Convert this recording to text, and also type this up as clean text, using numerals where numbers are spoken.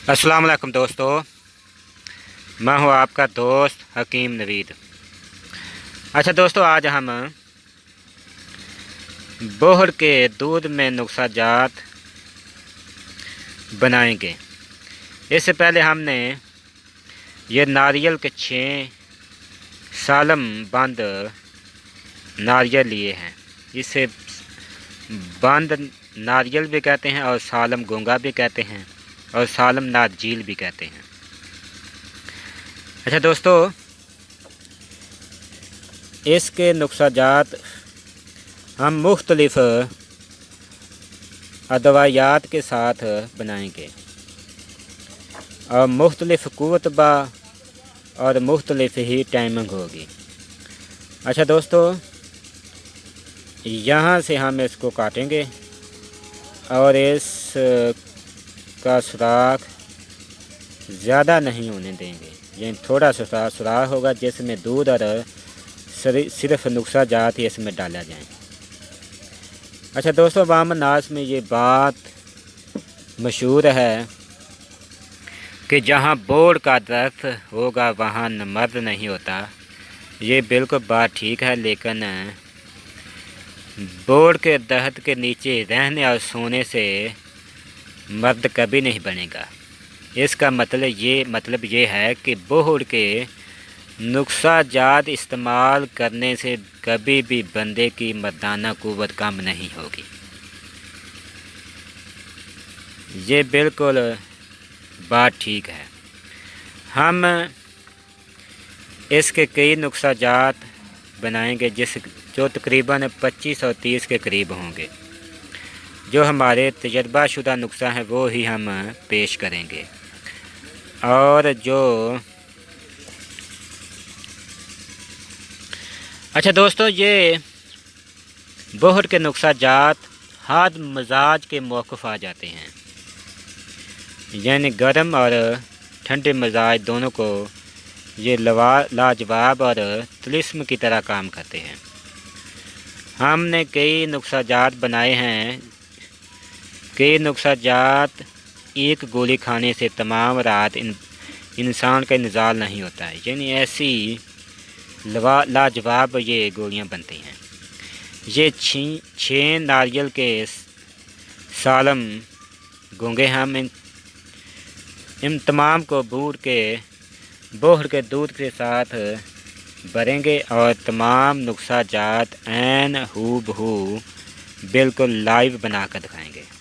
अस्सलाम वालेकुम दोस्तों, मैं हूं आपका दोस्त हकीम नवीद। अच्छा दोस्तों, आज हम बोहड़ के दूध में नुस्खा जात बनाएंगे। इससे पहले हमने ये नारियल के 6 सालम बंद नारियल लिए हैं। इसे बंद नारियल भी कहते हैं और सालम गोंगा भी कहते हैं और सालम नारजील भी कहते हैं। अच्छा दोस्तों, इसके नुस्खा जात हम मुख्तलिफ अदवायात के साथ बनाएंगे और मुख्तलिफ कुव्वतबा और मुख्तलिफ ही टाइमिंग होगी। अच्छा दोस्तों, यहाँ से हम इसको काटेंगे और इस का सुराख ज़्यादा नहीं होने देंगे, यानी थोड़ा सा सुराख होगा जिसमें दूध और सिर्फ नुस्खा जात ही इसमें डाला जाए। अच्छा दोस्तों, अवाम नास में ये बात मशहूर है कि जहाँ बोड़ का दरख्त होगा वहाँ मर्द नहीं होता। ये बिल्कुल बात ठीक है, लेकिन बोड़ के दरख्त के नीचे रहने और सोने से मर्द कभी नहीं बनेगा। इसका मतलब ये है कि बोहड़ के नुस्खा जात इस्तेमाल करने से कभी भी बंदे की मर्दाना कुव्वत कम नहीं होगी। ये बिल्कुल बात ठीक है। हम इसके कई नुस्खा जात बनाएंगे जो तकरीबन 25 और 30 के करीब होंगे। जो हमारे तजर्बाशुदा नुस्खा हैं वो ही हम पेश करेंगे, और जो अच्छा दोस्तों, ये बोहड़ के नुस्खा जात हाद मजाज के मौक़िफ़ आ जाते हैं, यानी गर्म और ठंडे मजाज दोनों को ये लाजवाब और तिलिस्म की तरह काम करते हैं। हमने कई नुस्खा जात बनाए हैं। कई नुस्खा जात एक गोली खाने से तमाम रात इंसान का निजाल नहीं होता है, यानी ऐसी लाजवाब ये गोलियां बनती हैं। ये 6 नारियल के सालम गोंगे हम इन तमाम को बोहड़ के दूध के साथ भरेंगे और तमाम नुस्खा जात ऐन हूबहू बिल्कुल लाइव बना कर दिखाएंगे।